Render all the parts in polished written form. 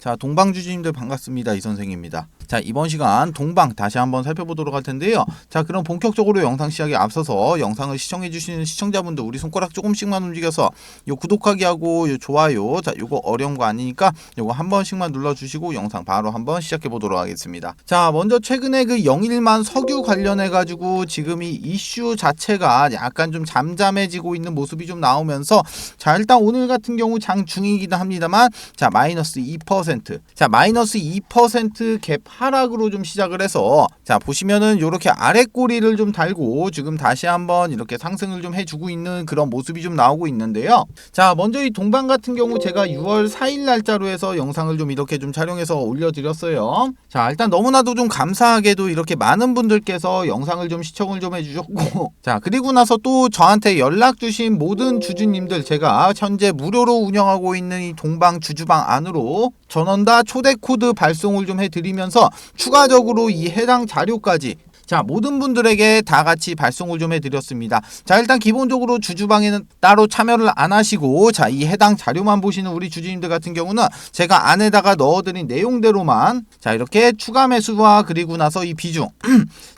자, 동방주주님들 반갑습니다. 이선생입니다. 자, 이번 시간 동방 다시 한번 살펴보도록 할 텐데요. 자, 그럼 본격적으로 영상 시작에 앞서서 영상을 시청해주시는 시청자분들 우리 손가락 조금씩만 움직여서 요 구독하기 하고 요 좋아요, 자, 요거 어려운 거 아니니까 요거 한 번씩만 눌러주시고 영상 바로 한번 시작해보도록 하겠습니다. 자, 먼저 최근에 그 영일만 석유 관련해가지고 지금 이 이슈 자체가 약간 좀 잠잠해지고 있는 모습이 좀 나오면서 자, 일단 오늘 같은 경우 장중이기도 합니다만 자, 마이너스 2%. 자, 마이너스 2% 갭 하락으로 좀 시작을 해서 자, 보시면은 요렇게 아래 꼬리를 좀 달고 지금 다시 한번 이렇게 상승을 좀 해주고 있는 그런 모습이 좀 나오고 있는데요. 자, 먼저 이 동방 같은 경우 제가 6월 4일 날짜로 해서 영상을 좀 이렇게 좀 촬영해서 올려드렸어요. 자, 일단 너무나도 좀 감사하게도 이렇게 많은 분들께서 영상을 좀 시청을 좀 해주셨고 자, 그리고 나서 또 저한테 연락 주신 모든 주주님들 제가 현재 무료로 운영하고 있는 이 동방 주주방 안으로 전원 다 초대 코드 발송을 좀 해드리면서 추가적으로 이 해당 자료까지 자, 모든 분들에게 다 같이 발송을 좀 해드렸습니다. 자, 일단 기본적으로 주주방에는 따로 참여를 안 하시고 자, 이 해당 자료만 보시는 우리 주주님들 같은 경우는 제가 안에다가 넣어드린 내용대로만 자, 이렇게 추가 매수와 그리고 나서 이 비중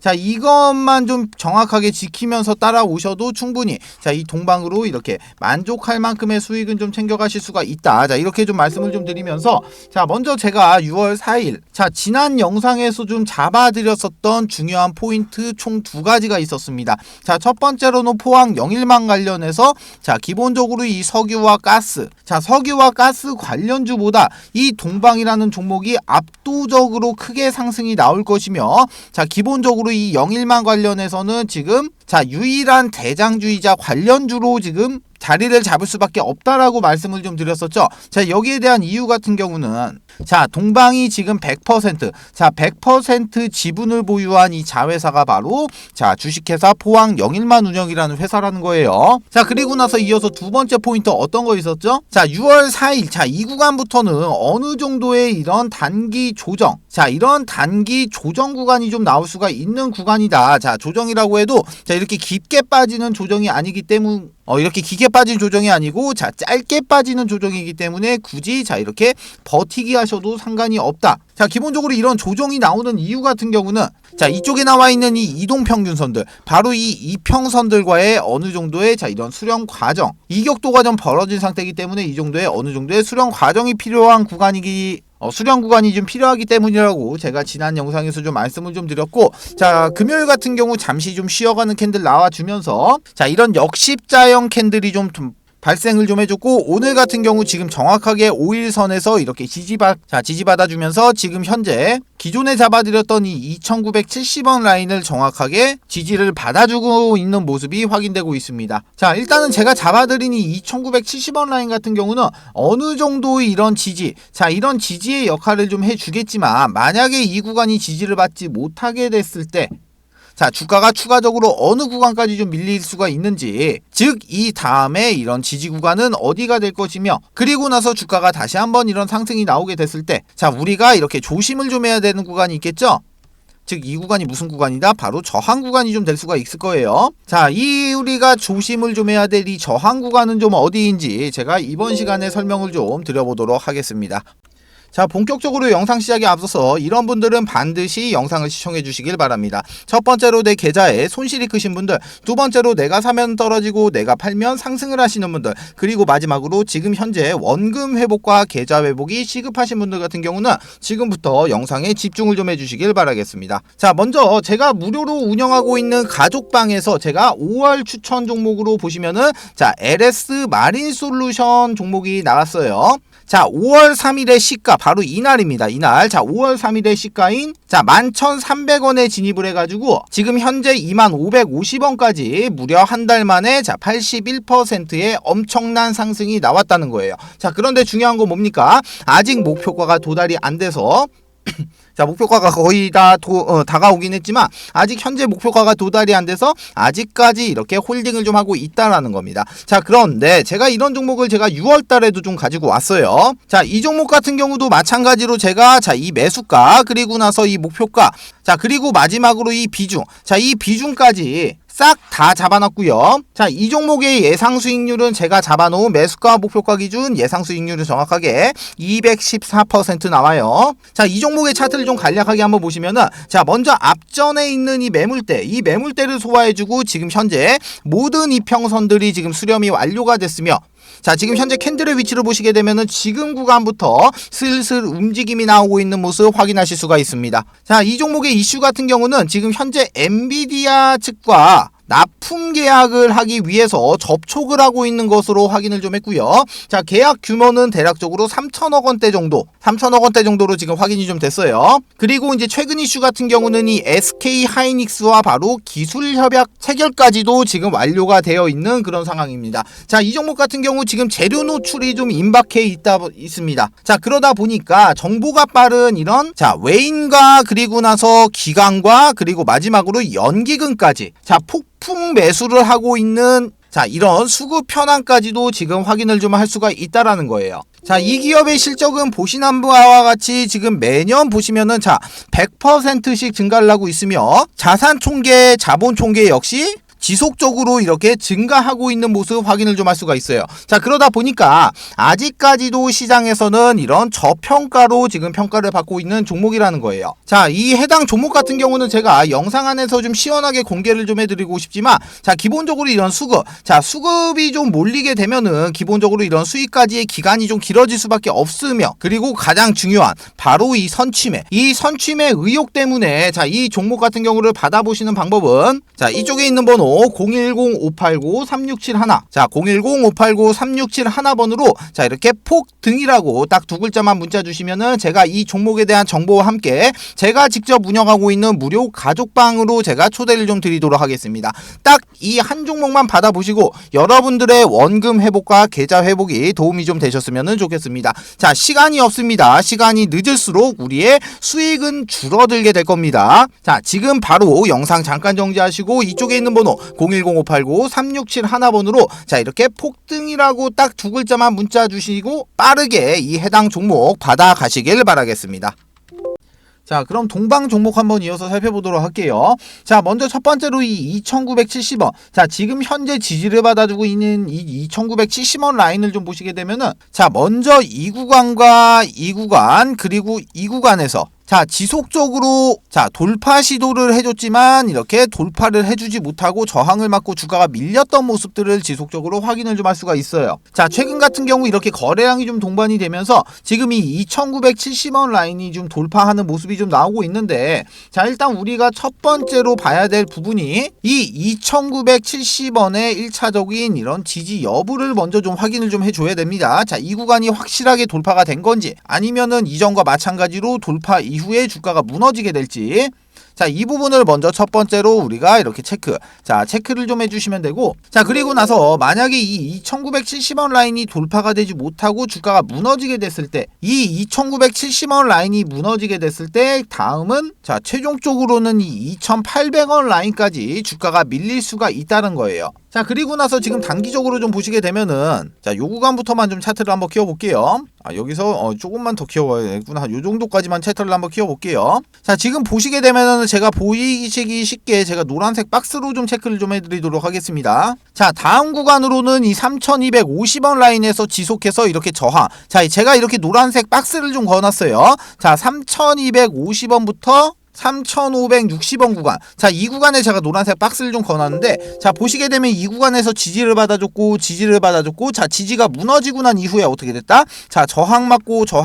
자, 이것만 좀 정확하게 지키면서 따라오셔도 충분히 자, 이 동방으로 이렇게 만족할 만큼의 수익은 좀 챙겨가실 수가 있다. 자, 이렇게 좀 말씀을 좀 드리면서 자, 먼저 제가 6월 4일 자, 지난 영상에서 좀 잡아드렸었던 중요한 포인트 총 두 가지가 있었습니다. 자, 첫 번째로는 포항 영일만 관련해서 자, 기본적으로 이 석유와 가스 자, 석유와 가스 관련주보다 이 동방이라는 종목이 압도적으로 크게 상승이 나올 것이며 자, 기본적으로 이 영일만 관련해서는 지금 자, 유일한 대장주이자 관련주로 지금 자리를 잡을 수밖에 없다라고 말씀을 좀 드렸었죠. 자, 여기에 대한 이유 같은 경우는 자, 동방이 지금 100% 자, 100% 지분을 보유한 이 자회사가 바로 자, 주식회사 포항 영일만 운영이라는 회사라는 거예요. 자, 그리고 나서 이어서 두 번째 포인트 어떤 거 있었죠? 자, 6월 4일 자, 이 구간부터는 어느 정도의 이런 단기 조정 자, 이런 단기 조정 구간이 좀 나올 수가 있는 구간이다. 자, 조정이라고 해도 자, 이렇게 깊게 빠지는 조정이 아니기 때문에 이렇게 길게 빠진 조정이 아니고 자, 짧게 빠지는 조정이기 때문에 굳이 자, 이렇게 버티기 하셔도 상관이 없다. 자, 기본적으로 이런 조정이 나오는 이유 같은 경우는 자, 이쪽에 나와 있는 이 이동평균선들 바로 이 이평선들과의 어느 정도의 자, 이런 수렴 과정 이격도가 좀 벌어진 상태이기 때문에 이 정도의 어느 정도의 수렴 과정이 필요한 구간이기 수렴 구간이 좀 필요하기 때문이라고 제가 지난 영상에서 좀 말씀을 좀 드렸고 자, 금요일 같은 경우 잠시 좀 쉬어가는 캔들 나와주면서 자, 이런 역십자형 캔들이 좀 발생을 좀 해줬고 오늘 같은 경우 지금 정확하게 5일선에서 이렇게 지지받아주면서 지금 현재 기존에 잡아드렸던 이 2970원 라인을 정확하게 지지를 받아주고 있는 모습이 확인되고 있습니다. 자, 일단은 제가 잡아드린 이 2970원 라인 같은 경우는 어느 정도의 이런 지지 자, 이런 지지의 역할을 좀 해주겠지만 만약에 이 구간이 지지를 받지 못하게 됐을 때 자, 주가가 추가적으로 어느 구간까지 좀 밀릴 수가 있는지 즉 이 다음에 이런 지지 구간은 어디가 될 것이며 그리고 나서 주가가 다시 한번 이런 상승이 나오게 됐을 때 자, 우리가 이렇게 조심을 좀 해야 되는 구간이 있겠죠. 즉 이 구간이 무슨 구간이다? 바로 저항 구간이 좀 될 수가 있을 거예요. 자, 이 우리가 조심을 좀 해야 될 이 저항 구간은 좀 어디인지 제가 이번 시간에 설명을 좀 드려보도록 하겠습니다. 자, 본격적으로 영상 시작에 앞서서 이런 분들은 반드시 영상을 시청해 주시길 바랍니다. 첫 번째로 내 계좌에 손실이 크신 분들, 두 번째로 내가 사면 떨어지고 내가 팔면 상승을 하시는 분들, 그리고 마지막으로 지금 현재 원금 회복과 계좌 회복이 시급하신 분들 같은 경우는 지금부터 영상에 집중을 좀 해주시길 바라겠습니다. 자, 먼저 제가 무료로 운영하고 있는 가족방에서 제가 5월 추천 종목으로 보시면은 자, LS 마린 솔루션 종목이 나왔어요. 자, 5월 3일의 시가 바로 이날입니다. 이날 자, 5월 3일의 시가인 자, 11,300원에 진입을 해가지고 지금 현재 2550원까지 무려 한 달 만에 자, 81%의 엄청난 상승이 나왔다는 거예요. 자, 그런데 중요한 건 뭡니까? 아직 목표가가 도달이 안 돼서 자, 목표가가 거의 다 다가오긴 했지만 아직 현재 목표가가 도달이 안 돼서 아직까지 이렇게 홀딩을 좀 하고 있다라는 겁니다. 자, 그런데 제가 이런 종목을 제가 6월 달에도 좀 가지고 왔어요. 자, 이 종목 같은 경우도 마찬가지로 제가 자, 이 매수가 그리고 나서 이 목표가 자, 그리고 마지막으로 이 비중 자, 이 비중까지 싹 다 잡아놨고요. 자, 이 종목의 예상 수익률은 제가 잡아놓은 매수가 목표가 기준 예상 수익률은 정확하게 214% 나와요. 자, 이 종목의 차트를 좀 간략하게 한번 보시면은, 자, 먼저 앞전에 있는 이 매물대를 소화해주고 지금 현재 모든 이평선들이 지금 수렴이 완료가 됐으며, 자, 지금 현재 캔들의 위치를 보시게 되면은 지금 구간부터 슬슬 움직임이 나오고 있는 모습 확인하실 수가 있습니다. 자, 이 종목의 이슈 같은 경우는 지금 현재 엔비디아 측과 납품 계약을 하기 위해서 접촉을 하고 있는 것으로 확인을 좀 했고요. 자, 계약 규모는 대략적으로 3천억 원대 정도로 지금 확인이 좀 됐어요. 그리고 이제 최근 이슈 같은 경우는 이 SK 하이닉스와 바로 기술 협약 체결까지도 지금 완료가 되어 있는 그런 상황입니다. 자, 이 종목 같은 경우 지금 재료 노출이 좀 임박해 있습니다. 자, 그러다 보니까 정보가 빠른 이런, 자, 외인과 그리고 나서 기관과 그리고 마지막으로 연기금까지, 자, 폭풍 매수를 하고 있는, 자, 이런 수급 현황까지도 지금 확인을 좀 할 수가 있다라는 거예요. 자, 이 기업의 실적은 보시는 바와 같이 지금 매년 보시면은, 자, 100%씩 증가를 하고 있으며 자산 총계, 자본 총계 역시 지속적으로 이렇게 증가하고 있는 모습 확인을 좀 할 수가 있어요. 자, 그러다 보니까 아직까지도 시장에서는 이런 저평가로 지금 평가를 받고 있는 종목이라는 거예요. 자, 이 해당 종목 같은 경우는 제가 영상 안에서 좀 시원하게 공개를 좀 해드리고 싶지만, 자, 기본적으로 이런 수급, 자, 수급이 좀 몰리게 되면은 기본적으로 이런 수익까지의 기간이 좀 길어질 수밖에 없으며, 그리고 가장 중요한 바로 이 선취매 의혹 때문에, 자, 이 종목 같은 경우를 받아보시는 방법은, 자, 이쪽에 있는 번호 010-589-3671, 자, 010-589-3671번으로 자, 이렇게 폭등이라고 딱 두 글자만 문자 주시면은 제가 이 종목에 대한 정보와 함께 제가 직접 운영하고 있는 무료 가족방으로 제가 초대를 좀 드리도록 하겠습니다. 딱 이 한 종목만 받아보시고 여러분들의 원금 회복과 계좌 회복이 도움이 좀 되셨으면 좋겠습니다. 자, 시간이 없습니다. 시간이 늦을수록 우리의 수익은 줄어들게 될 겁니다. 자, 지금 바로 영상 잠깐 정지하시고 이쪽에 있는 번호 010-589-3671번으로 자, 이렇게 폭등이라고 딱 두 글자만 문자 주시고 빠르게 이 해당 종목 받아 가시길 바라겠습니다. 자, 그럼 동방 종목 한번 이어서 살펴보도록 할게요. 자, 먼저 첫 번째로 이 2970원. 자, 지금 현재 지지를 받아주고 있는 이 2970원 라인을 좀 보시게 되면은, 자, 먼저 이 구간과 이 구간, 그리고 이 구간에서, 자, 지속적으로, 자, 돌파 시도를 해줬지만 이렇게 돌파를 해주지 못하고 저항을 맞고 주가가 밀렸던 모습들을 지속적으로 확인을 좀 할 수가 있어요. 자, 최근 같은 경우 이렇게 거래량이 좀 동반이 되면서 지금 이 2970원 라인이 좀 돌파하는 모습이 좀 나오고 있는데, 자, 일단 우리가 첫 번째로 봐야 될 부분이 이 2970원의 1차적인 이런 지지 여부를 먼저 좀 확인을 좀 해줘야 됩니다. 자, 이 구간이 확실하게 돌파가 된 건지, 아니면은 이전과 마찬가지로 돌파 이후에 주가가 무너지게 될지, 자, 이 부분을 먼저 첫 번째로 우리가 이렇게 체크를 좀 해주시면 되고, 자, 그리고 나서 만약에 이 2970원 라인이 돌파가 되지 못하고 주가가 무너지게 됐을 때, 이 2970원 라인이 무너지게 됐을 때 다음은, 자, 최종적으로는 이 2800원 라인까지 주가가 밀릴 수가 있다는 거예요. 자, 그리고 나서 지금 단기적으로 좀 보시게 되면은, 자, 요 구간부터만 좀 차트를 한번 키워볼게요. 여기서 조금만 더 키워야겠구나. 요 정도까지만 차트를 한번 키워볼게요. 자, 지금 보시게 되면은 제가 보이시기 쉽게 제가 노란색 박스로 좀 체크를 좀 해드리도록 하겠습니다. 자, 다음 구간으로는 이 3250원 라인에서 지속해서 이렇게 저항. 자, 제가 이렇게 노란색 박스를 좀 그어놨어요. 자, 3250원부터 3560원 구간. 자, 이 구간에 제가 노란색 박스를 좀 걸어놨는데, 자, 보시게 되면 이 구간에서 지지를 받아줬고, 자, 지지가 무너지고 난 이후에 어떻게 됐다? 자, 저항 맞고, 자,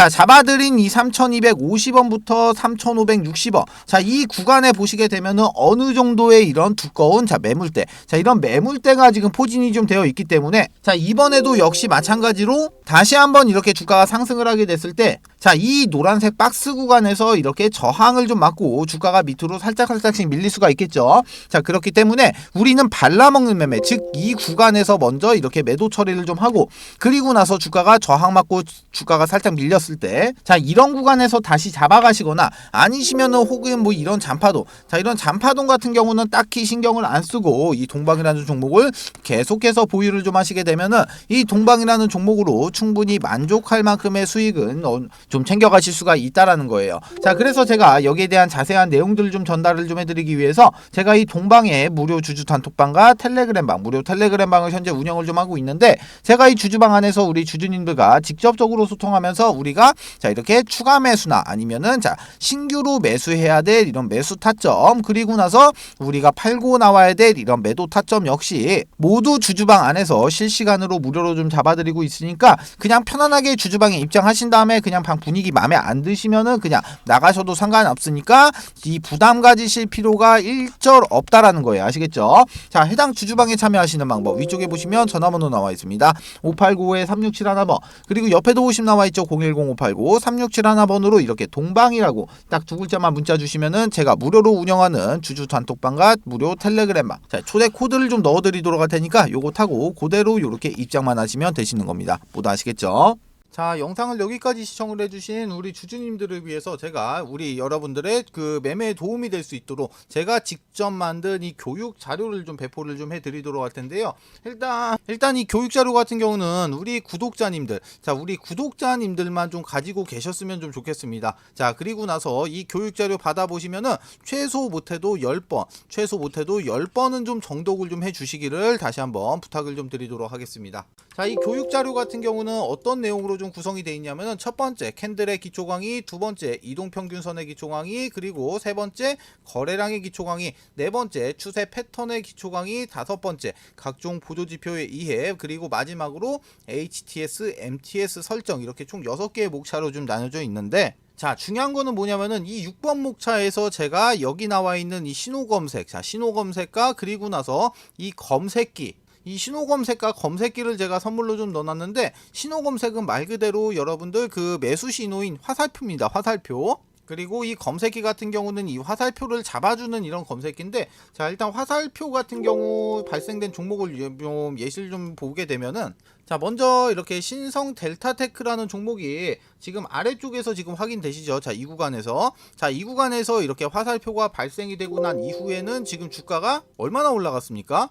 잡아들인 이 3250원부터 3560원. 자, 이 구간에 보시게 되면은 어느 정도의 이런 두꺼운, 자, 매물대. 자, 이런 매물대가 지금 포진이 좀 되어 있기 때문에, 자, 이번에도 역시 마찬가지로 다시 한번 이렇게 주가가 상승을 하게 됐을 때, 자, 이 노란색 박스 구간에서 이렇게 저항을 좀 맞고 주가가 밑으로 살짝씩 밀릴 수가 있겠죠. 자, 그렇기 때문에 우리는 발라먹는 매매, 즉 이 구간에서 먼저 이렇게 매도 처리를 좀 하고, 그리고 나서 주가가 저항 맞고 주가가 살짝 밀렸을 때, 자, 이런 구간에서 다시 잡아가시거나, 아니시면은 혹은 뭐 이런 잔파동, 자, 이런 잔파동 같은 경우는 딱히 신경을 안 쓰고 이 동방이라는 종목을 계속해서 보유를 좀 하시게 되면은 이 동방이라는 종목으로 충분히 만족할 만큼의 수익은 좀 챙겨가실 수가 있다라는 거예요. 자, 그래서 제가 여기에 대한 자세한 내용들을 좀 전달을 좀 해드리기 위해서 제가 이 동방에 무료 주주 단톡방과 텔레그램방, 무료 텔레그램방을 현재 운영을 좀 하고 있는데, 제가 이 주주방 안에서 우리 주주님들과 직접적으로 소통하면서 우리가 자 이렇게 추가 매수나 아니면은 자 신규로 매수해야 될 이런 매수 타점, 그리고 나서 우리가 팔고 나와야 될 이런 매도 타점 역시 모두 주주방 안에서 실시간으로 무료로 좀 잡아드리고 있으니까 그냥 편안하게 주주방에 입장하신 다음에 그냥 방 분위기 마음에 안 드시면은 그냥 나가셔도 상관없으니까 이 부담 가지실 필요가 일절 없다라는 거예요. 아시겠죠? 자, 해당 주주방에 참여하시는 방법 위쪽에 보시면 전화번호 나와 있습니다. 589-3671번, 그리고 옆에도 50 나와 있죠. 010-589-3671번으로 이렇게 동방이라고 딱 두 글자만 문자 주시면은 제가 무료로 운영하는 주주 단톡방과 무료 텔레그램방, 자 초대 코드를 좀 넣어드리도록 할 테니까 요거 타고 그대로 이렇게 입장만 하시면 되시는 겁니다. 모두 아시겠죠? 자, 영상을 여기까지 시청을 해주신 우리 주주님들을 위해서 제가 우리 여러분들의 그 매매에 도움이 될 수 있도록 제가 직접 만든 이 교육 자료를 좀 배포를 좀 해드리도록 할 텐데요. 일단 이 교육 자료 같은 경우는 우리 구독자님들, 자 우리 구독자님들만 좀 가지고 계셨으면 좀 좋겠습니다. 자, 그리고 나서 이 교육 자료 받아보시면은 최소 못해도 10번은 좀 정독을 좀 해주시기를 다시 한번 부탁을 좀 드리도록 하겠습니다. 자, 이 교육 자료 같은 경우는 어떤 내용으로 좀 구성이 되어 있냐면은, 첫 번째 캔들의 기초 강의, 두 번째 이동평균선의 기초 강의, 그리고 세 번째 거래량의 기초 강의, 네 번째 추세 패턴의 기초 강의, 다섯 번째 각종 보조지표의 이해, 그리고 마지막으로 HTS, MTS 설정, 이렇게 총 6개의 목차로 좀 나눠져 있는데, 자 중요한 거는 뭐냐면은 이 6번 목차에서 제가 여기 나와 있는 이 신호 검색, 자 신호 검색과 그리고 나서 이 검색기, 이 신호 검색과 검색기를 제가 선물로 좀 넣어놨는데, 신호 검색은 말 그대로 여러분들 그 매수 신호인 화살표입니다. 화살표. 그리고 이 검색기 같은 경우는 이 화살표를 잡아주는 이런 검색기인데, 자 일단 화살표 같은 경우 발생된 종목을 좀 예시를 좀 보게 되면은, 자 먼저 이렇게 신성 델타테크라는 종목이 지금 아래쪽에서 지금 확인되시죠? 자 이 구간에서, 자 이 구간에서 이렇게 화살표가 발생이 되고 난 이후에는 지금 주가가 얼마나 올라갔습니까?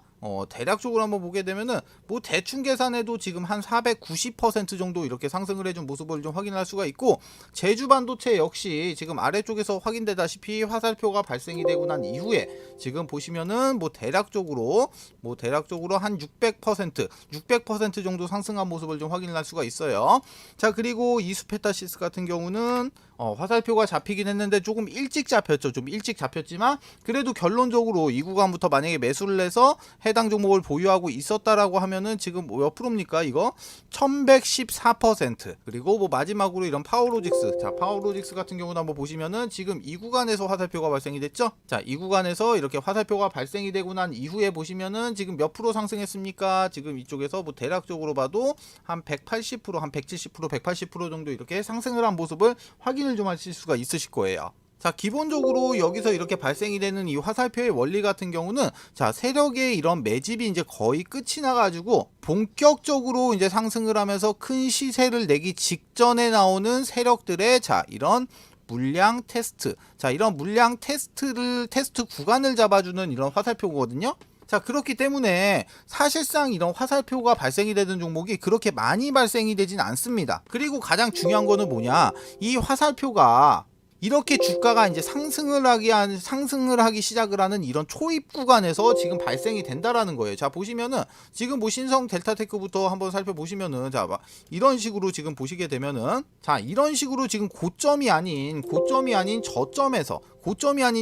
대략적으로 한번 보게 되면은 뭐 대충 계산해도 지금 한 490% 정도 이렇게 상승을 해준 모습을 좀 확인할 수가 있고, 제주반도체 역시 지금 아래쪽에서 확인되다시피 화살표가 발생이 되고 난 이후에 지금 보시면은 뭐 대략적으로 한 600% 정도 상승한 모습을 좀 확인할 수가 있어요. 자, 그리고 이수페타시스 같은 경우는 화살표가 잡히긴 했는데 조금 일찍 잡혔죠. 좀 일찍 잡혔지만 그래도 결론적으로 이 구간부터 만약에 매수를 해서 해당 종목을 보유하고 있었다라고 하면은 지금 몇 프로입니까? 이거 1114%. 그리고 뭐 마지막으로 이런 파워로직스, 자 파워로직스 같은 경우는 한번 보시면은 지금 이 구간에서 화살표가 발생이 됐죠. 자 이 구간에서 이렇게 화살표가 발생이 되고 난 이후에 보시면은 지금 몇 프로 상승했습니까? 지금 이쪽에서 뭐 대략적으로 봐도 한 180%, 한 170%, 180% 정도 이렇게 상승을 한 모습을 확인을 좀 하실 수가 있으실 거예요. 자, 기본적으로 여기서 이렇게 발생이 되는 이 화살표의 원리 같은 경우는, 자 세력의 이런 매집이 이제 거의 끝이 나가지고 본격적으로 이제 상승을 하면서 큰 시세를 내기 직전에 나오는 세력들의 자 이런 물량 테스트, 자 이런 물량 테스트 구간을 잡아주는 이런 화살표거든요. 자, 그렇기 때문에 사실상 이런 화살표가 발생이 되는 종목이 그렇게 많이 발생이 되진 않습니다. 그리고 가장 중요한 거는 뭐냐, 이 화살표가 이렇게 주가가 이제 상승을 하기 시작을 하는 이런 초입 구간에서 지금 발생이 된다라는 거예요. 자, 보시면은 지금 뭐 신성 델타테크부터 한번 살펴보시면은, 자 이런 식으로 지금 보시게 되면은, 자 이런 식으로 지금 고점이 아닌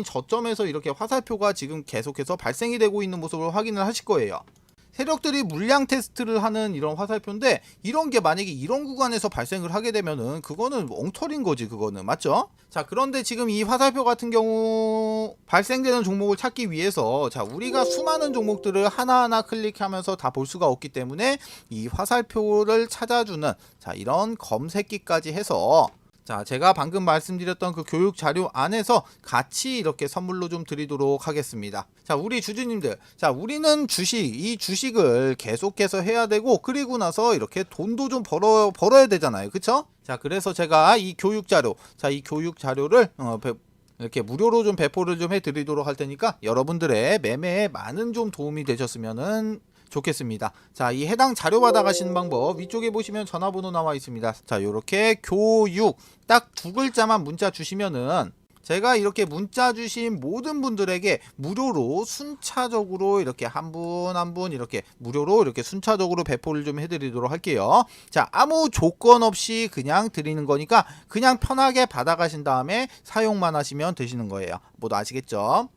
저점에서 이렇게 화살표가 지금 계속해서 발생이 되고 있는 모습을 확인을 하실 거예요. 세력들이 물량 테스트를 하는 이런 화살표인데, 이런 게 만약에 이런 구간에서 발생을 하게 되면은 그거는 엉터리인 거지, 그거는. 맞죠? 자, 그런데 지금 이 화살표 같은 경우 발생되는 종목을 찾기 위해서, 자 우리가 수많은 종목들을 하나하나 클릭하면서 다 볼 수가 없기 때문에 이 화살표를 찾아주는 자 이런 검색기까지 해서, 자 제가 방금 말씀드렸던 그 교육 자료 안에서 같이 이렇게 선물로 좀 드리도록 하겠습니다. 자 우리 주주님들, 자 우리는 이 주식을 계속해서 해야 되고, 그리고 나서 이렇게 돈도 좀 벌어야 되잖아요. 그쵸? 자 그래서 제가 이 교육 자료, 자 이 교육 자료를 이렇게 무료로 좀 배포를 좀 해드리도록 할 테니까 여러분들의 매매에 많은 좀 도움이 되셨으면은 좋겠습니다. 자, 이 해당 자료 받아가시는 방법 위쪽에 보시면 전화번호 나와 있습니다. 자, 요렇게 교육 딱 두 글자만 문자 주시면은 제가 이렇게 문자 주신 모든 분들에게 무료로 순차적으로 이렇게 한 분 한 분 이렇게 무료로 이렇게 순차적으로 배포를 좀 해드리도록 할게요. 자, 아무 조건 없이 그냥 드리는 거니까 그냥 편하게 받아가신 다음에 사용만 하시면 되시는 거예요. 모두 아시겠죠?